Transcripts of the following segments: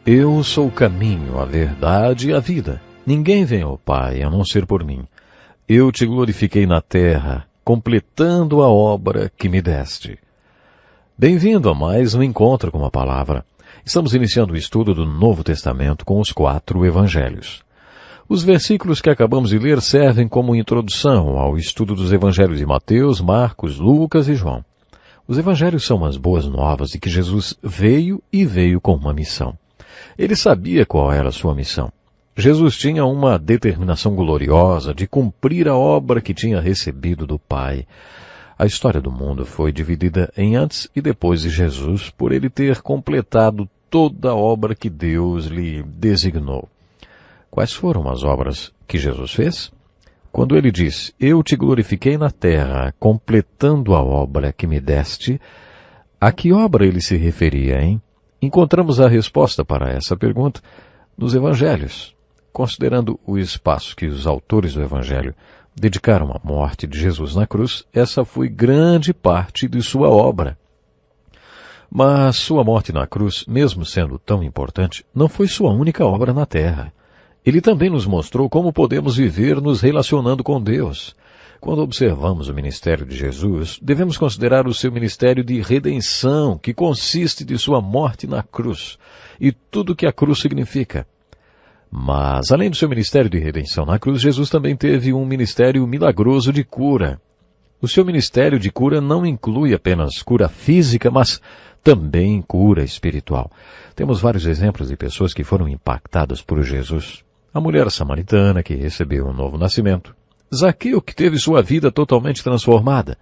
Eu sou o caminho, a verdade e a vida. Ninguém vem ao Pai a não ser por mim. Eu te glorifiquei na terra, completando a obra que me deste. Bem-vindo a mais um encontro com a Palavra. Estamos iniciando o estudo do Novo Testamento com os 4 Evangelhos. Os versículos que acabamos de ler servem como introdução ao estudo dos Evangelhos de Mateus, Marcos, Lucas e João. Os Evangelhos são as boas novas de que Jesus veio e veio com uma missão. Ele sabia qual era a sua missão. Jesus tinha uma determinação gloriosa de cumprir a obra que tinha recebido do Pai. A história do mundo foi dividida em antes e depois de Jesus, por ele ter completado toda a obra que Deus lhe designou. Quais foram as obras que Jesus fez? Quando ele diz, eu te glorifiquei na terra, completando a obra que me deste, a que obra ele se referia, hein? Encontramos a resposta para essa pergunta nos Evangelhos. Considerando o espaço que os autores do Evangelho dedicaram à morte de Jesus na cruz, essa foi grande parte de sua obra. Mas sua morte na cruz, mesmo sendo tão importante, não foi sua única obra na terra. Ele também nos mostrou como podemos viver nos relacionando com Deus. Quando observamos o ministério de Jesus, devemos considerar o seu ministério de redenção, que consiste de sua morte na cruz, e tudo o que a cruz significa. Mas, além do seu ministério de redenção na cruz, Jesus também teve um ministério milagroso de cura. O seu ministério de cura não inclui apenas cura física, mas também cura espiritual. Temos vários exemplos de pessoas que foram impactadas por Jesus. A mulher samaritana, que recebeu um novo nascimento. Zaqueu, que teve sua vida totalmente transformada.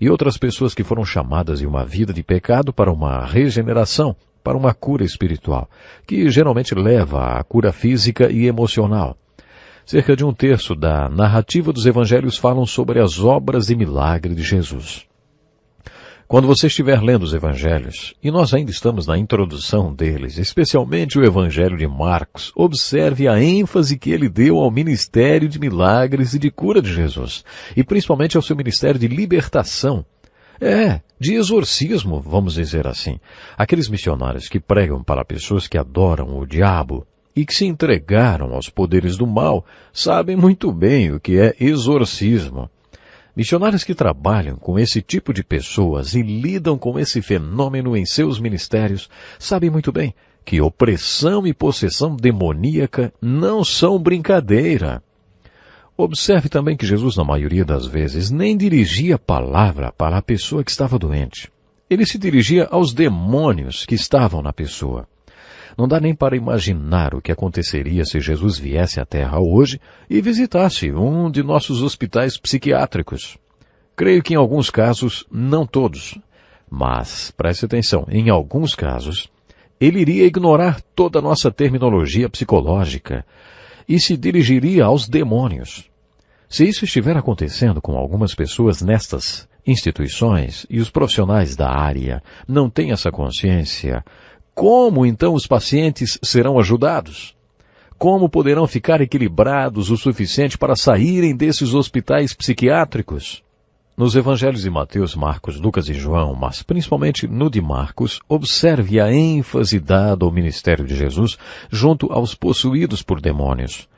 E outras pessoas que foram chamadas de uma vida de pecado para uma regeneração, para uma cura espiritual, que geralmente leva à cura física e emocional. Cerca de 1/3 da narrativa dos evangelhos falam sobre as obras e milagres de Jesus. Quando você estiver lendo os evangelhos, e nós ainda estamos na introdução deles, especialmente o evangelho de Marcos, observe a ênfase que ele deu ao ministério de milagres e de cura de Jesus, e principalmente ao seu ministério de libertação. De exorcismo, vamos dizer assim. Aqueles missionários que pregam para pessoas que adoram o diabo e que se entregaram aos poderes do mal, sabem muito bem o que é exorcismo. Missionários que trabalham com esse tipo de pessoas e lidam com esse fenômeno em seus ministérios, sabem muito bem que opressão e possessão demoníaca não são brincadeira. Observe também que Jesus, na maioria das vezes, nem dirigia a palavra para a pessoa que estava doente. Ele se dirigia aos demônios que estavam na pessoa. Não dá nem para imaginar o que aconteceria se Jesus viesse à Terra hoje e visitasse um de nossos hospitais psiquiátricos. Creio que em alguns casos, não todos, mas, preste atenção, em alguns casos, ele iria ignorar toda a nossa terminologia psicológica e se dirigiria aos demônios. Se isso estiver acontecendo com algumas pessoas nestas instituições e os profissionais da área não têm essa consciência, como então os pacientes serão ajudados? Como poderão ficar equilibrados o suficiente para saírem desses hospitais psiquiátricos? Nos evangelhos de Mateus, Marcos, Lucas e João, mas principalmente no de Marcos, observe a ênfase dada ao ministério de Jesus junto aos possuídos por demônios.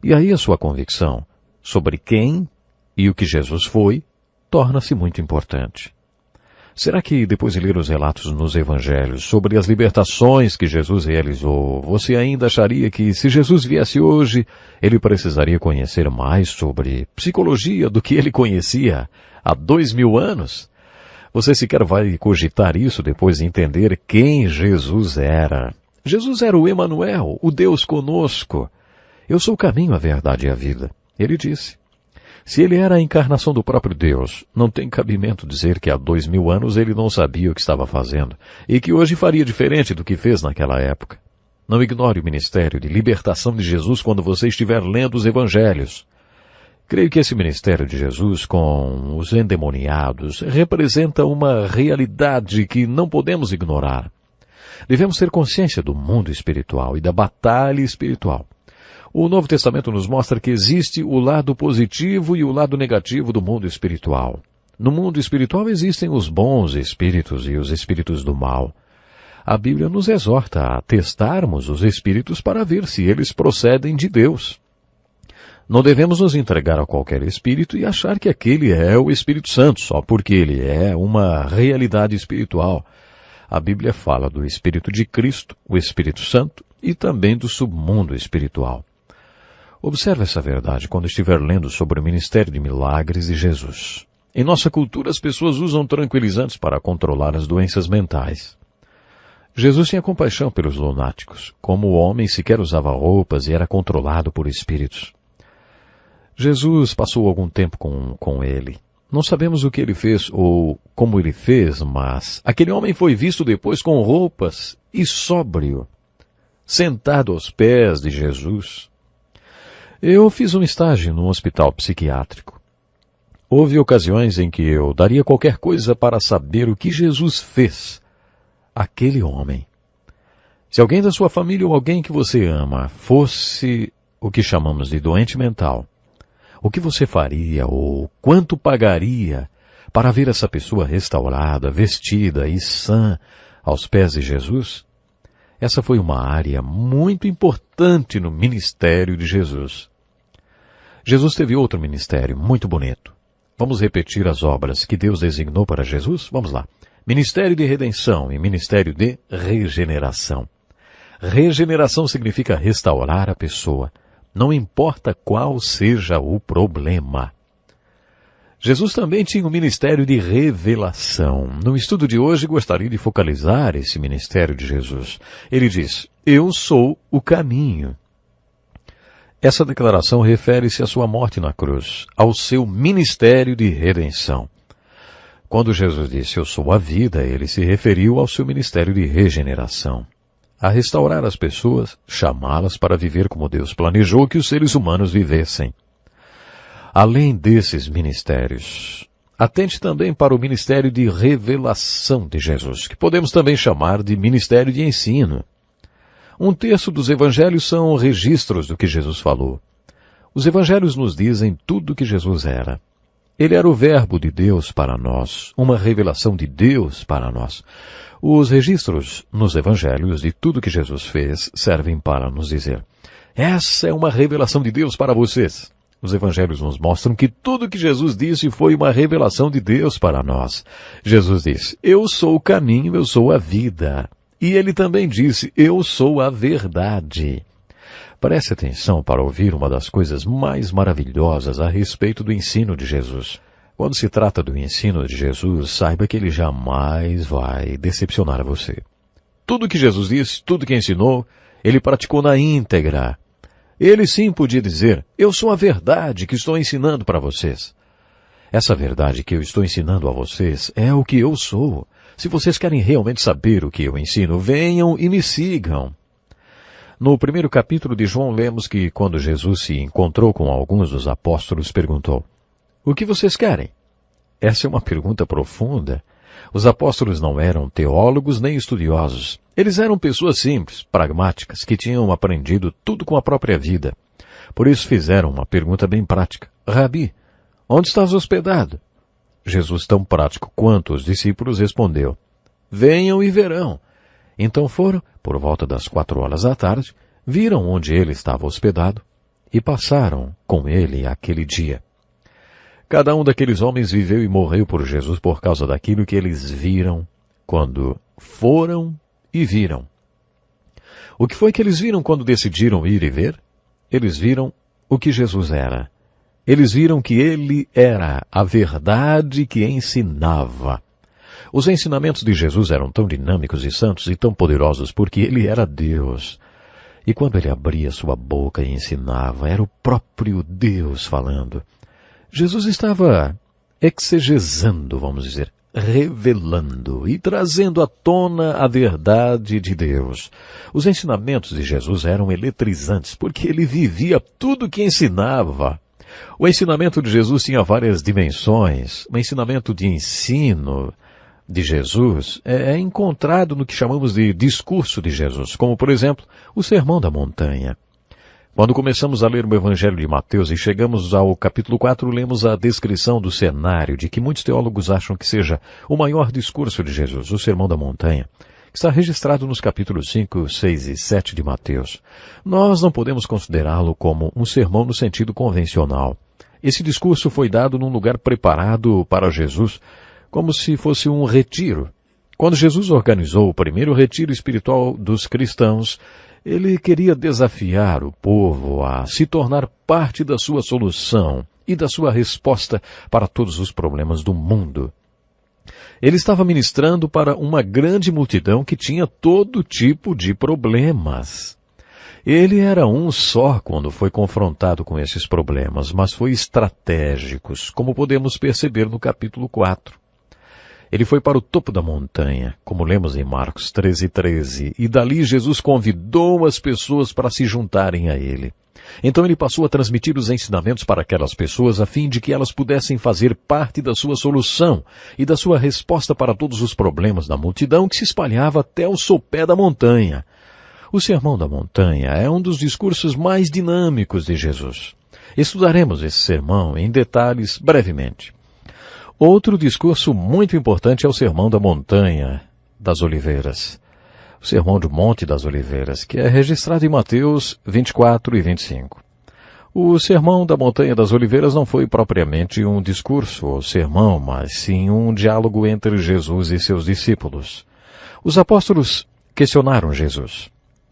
E aí a sua convicção sobre quem e o que Jesus foi torna-se muito importante. Será que, depois de ler os relatos nos evangelhos sobre as libertações que Jesus realizou, você ainda acharia que, se Jesus viesse hoje, ele precisaria conhecer mais sobre psicologia do que ele conhecia há 2000 anos? Você sequer vai cogitar isso depois de entender quem Jesus era. Jesus era o Emanuel, o Deus conosco. Eu sou o caminho, a verdade e a vida. Ele disse. Se ele era a encarnação do próprio Deus, não tem cabimento dizer que há 2000 anos ele não sabia o que estava fazendo e que hoje faria diferente do que fez naquela época. Não ignore o ministério de libertação de Jesus quando você estiver lendo os evangelhos. Creio que esse ministério de Jesus com os endemoniados representa uma realidade que não podemos ignorar. Devemos ter consciência do mundo espiritual e da batalha espiritual. O Novo Testamento nos mostra que existe o lado positivo e o lado negativo do mundo espiritual. No mundo espiritual existem os bons espíritos e os espíritos do mal. A Bíblia nos exorta a testarmos os espíritos para ver se eles procedem de Deus. Não devemos nos entregar a qualquer espírito e achar que aquele é o Espírito Santo, só porque ele é uma realidade espiritual. A Bíblia fala do Espírito de Cristo, o Espírito Santo, e também do submundo espiritual. Observe essa verdade quando estiver lendo sobre o ministério de milagres de Jesus. Em nossa cultura, as pessoas usam tranquilizantes para controlar as doenças mentais. Jesus tinha compaixão pelos lunáticos. Como o homem sequer usava roupas e era controlado por espíritos. Jesus passou algum tempo com ele. Não sabemos o que ele fez ou como ele fez, mas aquele homem foi visto depois com roupas e sóbrio, sentado aos pés de Jesus. Eu fiz um estágio num hospital psiquiátrico. Houve ocasiões em que eu daria qualquer coisa para saber o que Jesus fez àquele homem. Se alguém da sua família ou alguém que você ama fosse o que chamamos de doente mental, o que você faria ou quanto pagaria para ver essa pessoa restaurada, vestida e sã aos pés de Jesus? Essa foi uma área muito importante no ministério de Jesus. Jesus teve outro ministério muito bonito. Vamos repetir as obras que Deus designou para Jesus? Vamos lá. Ministério de redenção e ministério de regeneração. Regeneração significa restaurar a pessoa. Não importa qual seja o problema. Jesus também tinha um ministério de revelação. No estudo de hoje, gostaria de focalizar esse ministério de Jesus. Ele diz, eu sou o caminho. Essa declaração refere-se à sua morte na cruz, ao seu ministério de redenção. Quando Jesus disse, eu sou a vida, ele se referiu ao seu ministério de regeneração. A restaurar as pessoas, chamá-las para viver como Deus planejou que os seres humanos vivessem. Além desses ministérios, atente também para o ministério de revelação de Jesus, que podemos também chamar de ministério de ensino. Um terço dos evangelhos são registros do que Jesus falou. Os evangelhos nos dizem tudo o que Jesus era. Ele era o verbo de Deus para nós, uma revelação de Deus para nós. Os registros nos evangelhos de tudo que Jesus fez servem para nos dizer, essa é uma revelação de Deus para vocês. Os evangelhos nos mostram que tudo que Jesus disse foi uma revelação de Deus para nós. Jesus disse, eu sou o caminho, eu sou a vida. E ele também disse, eu sou a verdade. Preste atenção para ouvir uma das coisas mais maravilhosas a respeito do ensino de Jesus. Quando se trata do ensino de Jesus, saiba que ele jamais vai decepcionar você. Tudo que Jesus disse, tudo que ensinou, ele praticou na íntegra. Ele sim podia dizer, eu sou a verdade que estou ensinando para vocês. Essa verdade que eu estou ensinando a vocês é o que eu sou. Se vocês querem realmente saber o que eu ensino, venham e me sigam. No primeiro capítulo de João, lemos que quando Jesus se encontrou com alguns dos apóstolos, perguntou, o que vocês querem? Essa é uma pergunta profunda. Os apóstolos não eram teólogos nem estudiosos. Eles eram pessoas simples, pragmáticas, que tinham aprendido tudo com a própria vida. Por isso fizeram uma pergunta bem prática. Rabi, onde estás hospedado? Jesus, tão prático quanto os discípulos, respondeu, venham e verão. Então foram, por volta das 4 da tarde, viram onde ele estava hospedado e passaram com ele aquele dia. Cada um daqueles homens viveu e morreu por Jesus por causa daquilo que eles viram quando foram e viram. O que foi que eles viram quando decidiram ir e ver? Eles viram o que Jesus era. Eles viram que ele era a verdade que ensinava. Os ensinamentos de Jesus eram tão dinâmicos e santos e tão poderosos porque ele era Deus. E quando ele abria sua boca e ensinava, era o próprio Deus falando. Jesus estava exegesando, vamos dizer, revelando e trazendo à tona a verdade de Deus. Os ensinamentos de Jesus eram eletrizantes porque ele vivia tudo que ensinava. O ensinamento de Jesus tinha várias dimensões. O ensinamento de ensino de Jesus é encontrado no que chamamos de discurso de Jesus, como, por exemplo, o Sermão da Montanha. Quando começamos a ler o Evangelho de Mateus e chegamos ao capítulo 4, lemos a descrição do cenário de que muitos teólogos acham que seja o maior discurso de Jesus, o Sermão da Montanha, Está registrado nos capítulos 5, 6 e 7 de Mateus. Nós não podemos considerá-lo como um sermão no sentido convencional. Esse discurso foi dado num lugar preparado para Jesus, como se fosse um retiro. Quando Jesus organizou o primeiro retiro espiritual dos cristãos, ele queria desafiar o povo a se tornar parte da sua solução e da sua resposta para todos os problemas do mundo. Ele estava ministrando para uma grande multidão que tinha todo tipo de problemas. Ele era um só quando foi confrontado com esses problemas, mas foi estratégico, como podemos perceber no capítulo 4. Ele foi para o topo da montanha, como lemos em Marcos 13:13, e dali Jesus convidou as pessoas para se juntarem a ele. Então ele passou a transmitir os ensinamentos para aquelas pessoas a fim de que elas pudessem fazer parte da sua solução e da sua resposta para todos os problemas da multidão que se espalhava até o sopé da montanha. O Sermão da Montanha é um dos discursos mais dinâmicos de Jesus. Estudaremos esse sermão em detalhes brevemente. Outro discurso muito importante é o Sermão da Montanha das Oliveiras. O Sermão do Monte das Oliveiras, que é registrado em Mateus 24 e 25. O Sermão da Montanha das Oliveiras não foi propriamente um discurso ou sermão, mas sim um diálogo entre Jesus e seus discípulos. Os apóstolos questionaram Jesus.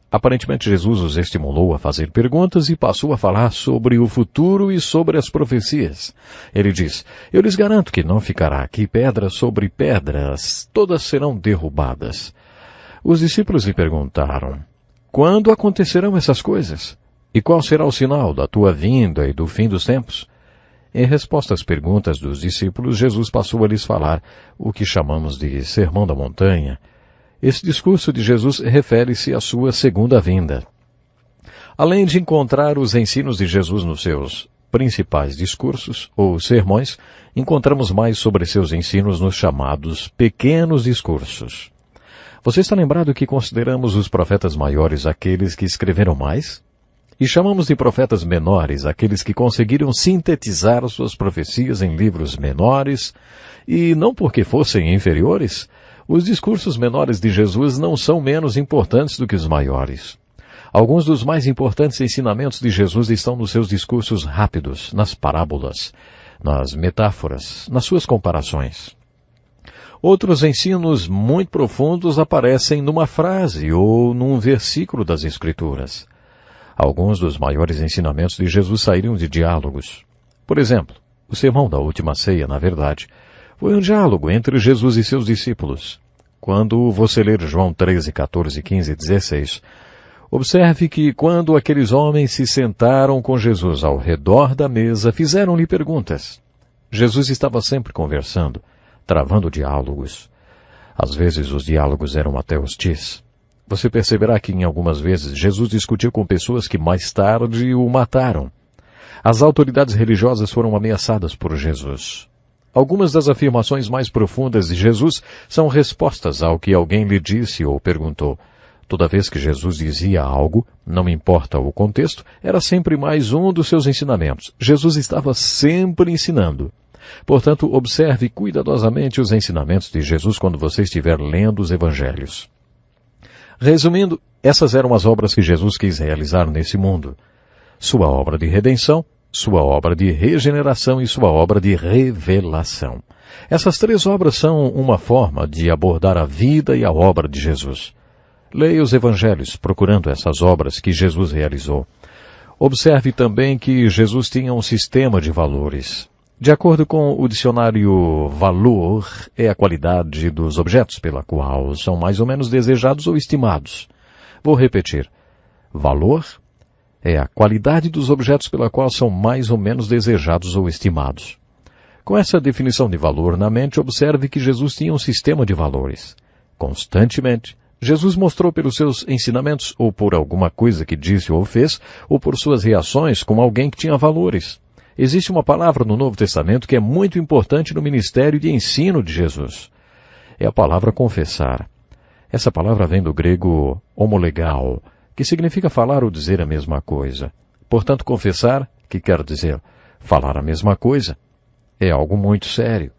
Aparentemente, Jesus os estimulou a fazer perguntas e passou a falar sobre o futuro e sobre as profecias. Ele diz, eu lhes garanto que não ficará aqui pedra sobre pedras, todas serão derrubadas. Os discípulos lhe perguntaram, quando acontecerão essas coisas? E qual será o sinal da tua vinda e do fim dos tempos? Em resposta às perguntas dos discípulos, Jesus passou a lhes falar o que chamamos de Sermão da Montanha. Esse discurso de Jesus refere-se à sua segunda vinda. Além de encontrar os ensinos de Jesus nos seus principais discursos ou sermões, encontramos mais sobre seus ensinos nos chamados pequenos discursos. Você está lembrado que consideramos os profetas maiores aqueles que escreveram mais? E chamamos de profetas menores aqueles que conseguiram sintetizar suas profecias em livros menores, e não porque fossem inferiores, os discursos menores de Jesus não são menos importantes do que os maiores. Alguns dos mais importantes ensinamentos de Jesus estão nos seus discursos rápidos, nas parábolas, nas metáforas, nas suas comparações. Outros ensinos muito profundos aparecem numa frase ou num versículo das Escrituras. Alguns dos maiores ensinamentos de Jesus saíram de diálogos. Por exemplo, o Sermão da Última Ceia, na verdade, foi um diálogo entre Jesus e seus discípulos. Quando você ler João 13, 14, 15 e 16, observe que quando aqueles homens se sentaram com Jesus ao redor da mesa, fizeram-lhe perguntas. Jesus estava sempre conversando, travando diálogos. Às vezes os diálogos eram até hostis. Você perceberá que em algumas vezes Jesus discutiu com pessoas que mais tarde o mataram. As autoridades religiosas foram ameaçadas por Jesus. Algumas das afirmações mais profundas de Jesus são respostas ao que alguém lhe disse ou perguntou. Toda vez que Jesus dizia algo, não importa o contexto, era sempre mais um dos seus ensinamentos. Jesus estava sempre ensinando. Portanto, observe cuidadosamente os ensinamentos de Jesus quando você estiver lendo os evangelhos. Resumindo, essas eram as obras que Jesus quis realizar nesse mundo. Sua obra de redenção, sua obra de regeneração e sua obra de revelação. Essas três obras são uma forma de abordar a vida e a obra de Jesus. Leia os evangelhos procurando essas obras que Jesus realizou. Observe também que Jesus tinha um sistema de valores. De acordo com o dicionário, valor é a qualidade dos objetos pela qual são mais ou menos desejados ou estimados. Vou repetir. Valor é a qualidade dos objetos pela qual são mais ou menos desejados ou estimados. Com essa definição de valor na mente, observe que Jesus tinha um sistema de valores. Constantemente, Jesus mostrou pelos seus ensinamentos, ou por alguma coisa que disse ou fez, ou por suas reações como alguém que tinha valores. Existe uma palavra no Novo Testamento que é muito importante no ministério de ensino de Jesus. É a palavra confessar. Essa palavra vem do grego homolegao, que significa falar ou dizer a mesma coisa. Portanto, confessar, que quer dizer falar a mesma coisa, é algo muito sério.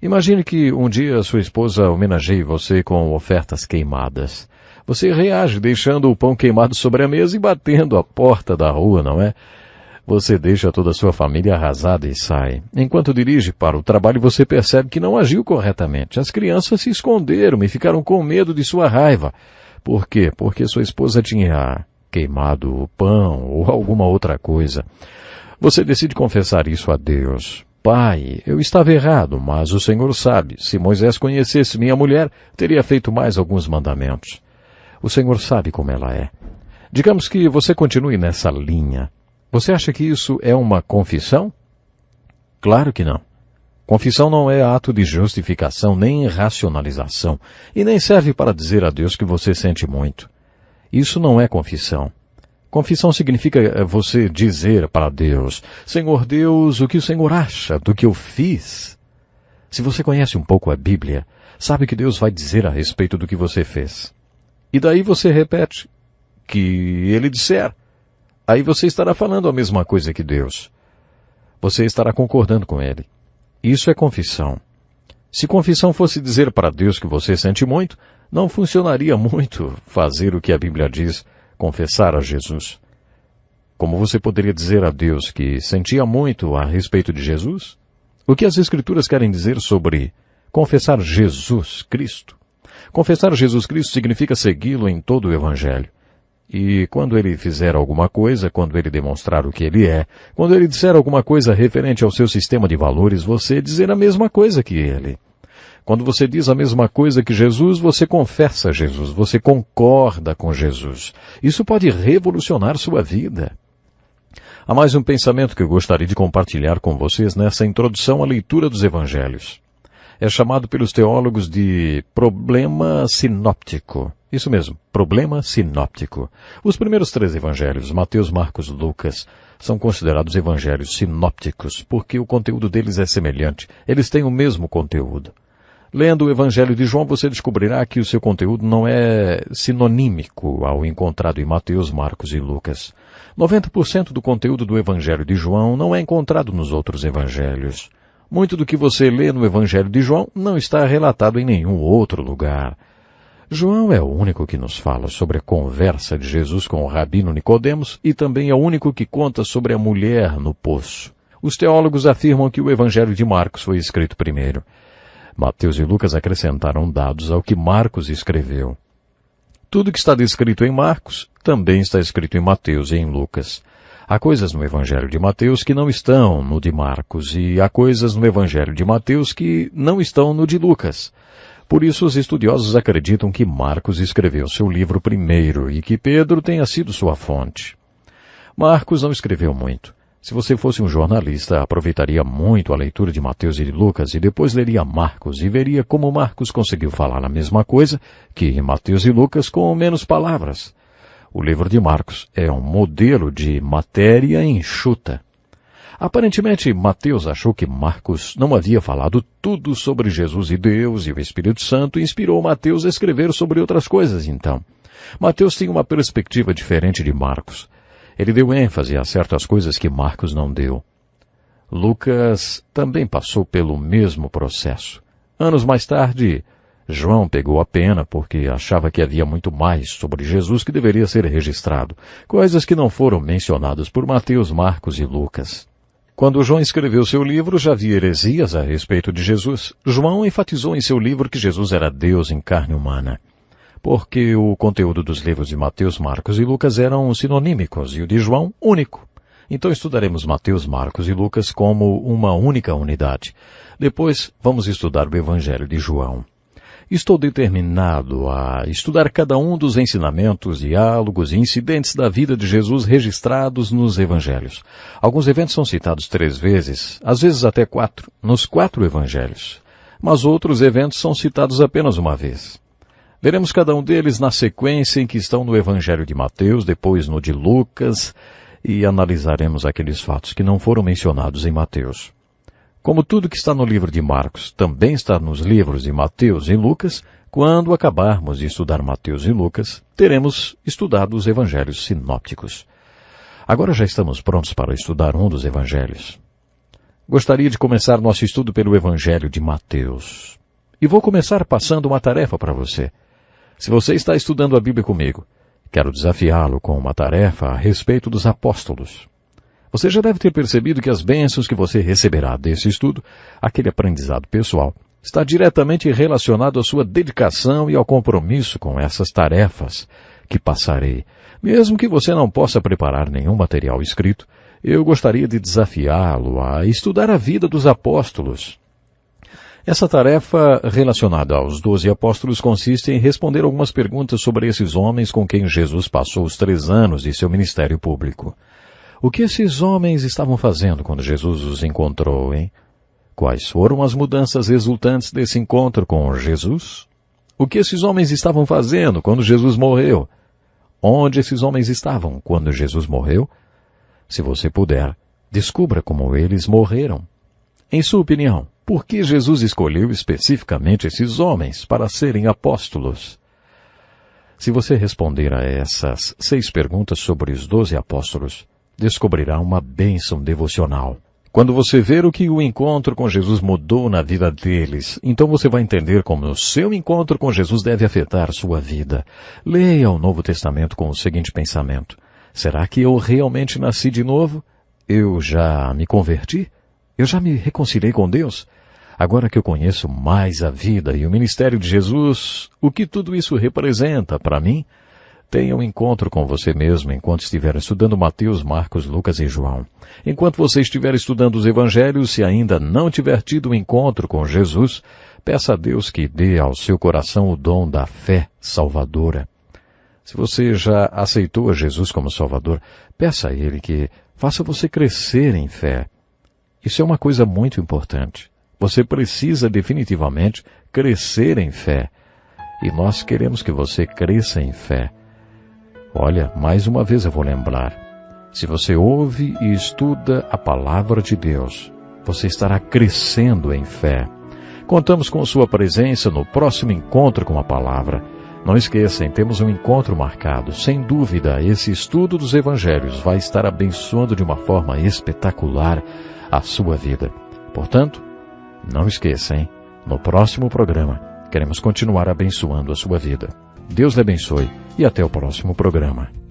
Imagine que um dia sua esposa homenageie você com ofertas queimadas. Você reage deixando o pão queimado sobre a mesa e batendo a porta da rua, não é? Você deixa toda a sua família arrasada e sai. Enquanto dirige para o trabalho, você percebe que não agiu corretamente. As crianças se esconderam e ficaram com medo de sua raiva. Por quê? Porque sua esposa tinha queimado o pão ou alguma outra coisa. Você decide confessar isso a Deus. Pai, eu estava errado, mas o Senhor sabe. Se Moisés conhecesse minha mulher, teria feito mais alguns mandamentos. O Senhor sabe como ela é. Digamos que você continue nessa linha. Você acha que isso é uma confissão? Claro que não. Confissão não é ato de justificação nem racionalização, e nem serve para dizer a Deus que você sente muito. Isso não é confissão. Confissão significa você dizer para Deus, Senhor Deus, o que o Senhor acha do que eu fiz? Se você conhece um pouco a Bíblia, sabe que Deus vai dizer a respeito do que você fez. E daí você repete que Ele disser. Aí você estará falando a mesma coisa que Deus. Você estará concordando com Ele. Isso é confissão. Se confissão fosse dizer para Deus que você sente muito, não funcionaria muito fazer o que a Bíblia diz, confessar a Jesus. Como você poderia dizer a Deus que sentia muito a respeito de Jesus? O que as Escrituras querem dizer sobre confessar Jesus Cristo? Confessar Jesus Cristo significa segui-lo em todo o Evangelho. E quando ele fizer alguma coisa, quando ele demonstrar o que ele é, quando ele disser alguma coisa referente ao seu sistema de valores, você dizer a mesma coisa que ele. Quando você diz a mesma coisa que Jesus, você confessa Jesus, você concorda com Jesus. Isso pode revolucionar sua vida. Há mais um pensamento que eu gostaria de compartilhar com vocês nessa introdução à leitura dos Evangelhos. É chamado pelos teólogos de problema sinóptico. Isso mesmo, problema sinóptico. Os primeiros 3 evangelhos, Mateus, Marcos e Lucas, são considerados evangelhos sinópticos, porque o conteúdo deles é semelhante. Eles têm o mesmo conteúdo. Lendo o Evangelho de João, você descobrirá que o seu conteúdo não é sinonímico ao encontrado em Mateus, Marcos e Lucas. 90% do conteúdo do Evangelho de João não é encontrado nos outros evangelhos. Muito do que você lê no Evangelho de João não está relatado em nenhum outro lugar. João é o único que nos fala sobre a conversa de Jesus com o rabino Nicodemos e também é o único que conta sobre a mulher no poço. Os teólogos afirmam que o Evangelho de Marcos foi escrito primeiro. Mateus e Lucas acrescentaram dados ao que Marcos escreveu. Tudo que está descrito em Marcos também está escrito em Mateus e em Lucas. Há coisas no Evangelho de Mateus que não estão no de Marcos e há coisas no Evangelho de Mateus que não estão no de Lucas. Por isso, os estudiosos acreditam que Marcos escreveu seu livro primeiro e que Pedro tenha sido sua fonte. Marcos não escreveu muito. Se você fosse um jornalista, aproveitaria muito a leitura de Mateus e de Lucas e depois leria Marcos e veria como Marcos conseguiu falar a mesma coisa que Mateus e Lucas com menos palavras. O livro de Marcos é um modelo de matéria enxuta. Aparentemente, Mateus achou que Marcos não havia falado tudo sobre Jesus e Deus e o Espírito Santo inspirou Mateus a escrever sobre outras coisas então. Mateus tinha uma perspectiva diferente de Marcos. Ele deu ênfase a certas coisas que Marcos não deu. Lucas também passou pelo mesmo processo. Anos mais tarde, João pegou a pena porque achava que havia muito mais sobre Jesus que deveria ser registrado, coisas que não foram mencionadas por Mateus, Marcos e Lucas. Quando João escreveu seu livro, já havia heresias a respeito de Jesus. João enfatizou em seu livro que Jesus era Deus em carne humana, porque o conteúdo dos livros de Mateus, Marcos e Lucas eram sinonímicos e o de João, único. Então estudaremos Mateus, Marcos e Lucas como uma única unidade. Depois, vamos estudar o Evangelho de João. Estou determinado a estudar cada um dos ensinamentos, diálogos e incidentes da vida de Jesus registrados nos Evangelhos. Alguns eventos são citados 3 vezes, às vezes até 4, nos 4 Evangelhos. Mas outros eventos são citados apenas uma vez. Veremos cada um deles na sequência em que estão no Evangelho de Mateus, depois no de Lucas, e analisaremos aqueles fatos que não foram mencionados em Mateus. Como tudo que está no livro de Marcos também está nos livros de Mateus e Lucas, quando acabarmos de estudar Mateus e Lucas, teremos estudado os evangelhos sinópticos. Agora já estamos prontos para estudar um dos evangelhos. Gostaria de começar nosso estudo pelo Evangelho de Mateus. E vou começar passando uma tarefa para você. Se você está estudando a Bíblia comigo, quero desafiá-lo com uma tarefa a respeito dos apóstolos. Você já deve ter percebido que as bênçãos que você receberá desse estudo, aquele aprendizado pessoal, está diretamente relacionado à sua dedicação e ao compromisso com essas tarefas que passarei. Mesmo que você não possa preparar nenhum material escrito, eu gostaria de desafiá-lo a estudar a vida dos apóstolos. Essa tarefa relacionada aos 12 apóstolos consiste em responder algumas perguntas sobre esses homens com quem Jesus passou os 3 anos de seu ministério público. O que esses homens estavam fazendo quando Jesus os encontrou, hein? Quais foram as mudanças resultantes desse encontro com Jesus? O que esses homens estavam fazendo quando Jesus morreu? Onde esses homens estavam quando Jesus morreu? Se você puder, descubra como eles morreram. Em sua opinião, por que Jesus escolheu especificamente esses homens para serem apóstolos? Se você responder a essas 6 perguntas sobre os 12 apóstolos, descobrirá uma bênção devocional. Quando você ver o que o encontro com Jesus mudou na vida deles, então você vai entender como o seu encontro com Jesus deve afetar sua vida. Leia o Novo Testamento com o seguinte pensamento: será que eu realmente nasci de novo? Eu já me converti? Eu já me reconciliei com Deus? Agora que eu conheço mais a vida e o ministério de Jesus, o que tudo isso representa para mim? Tenha um encontro com você mesmo enquanto estiver estudando Mateus, Marcos, Lucas e João. Enquanto você estiver estudando os evangelhos, se ainda não tiver tido um encontro com Jesus, peça a Deus que dê ao seu coração o dom da fé salvadora. Se você já aceitou a Jesus como Salvador, peça a Ele que faça você crescer em fé. Isso é uma coisa muito importante. Você precisa definitivamente crescer em fé. E nós queremos que você cresça em fé. Olha, mais uma vez eu vou lembrar. Se você ouve e estuda a palavra de Deus, você estará crescendo em fé. Contamos com sua presença no próximo encontro com a palavra. Não esqueçam, temos um encontro marcado. Sem dúvida, esse estudo dos evangelhos vai estar abençoando de uma forma espetacular a sua vida. Portanto, não esqueça, hein? No próximo programa, queremos continuar abençoando a sua vida. Deus lhe abençoe e até o próximo programa.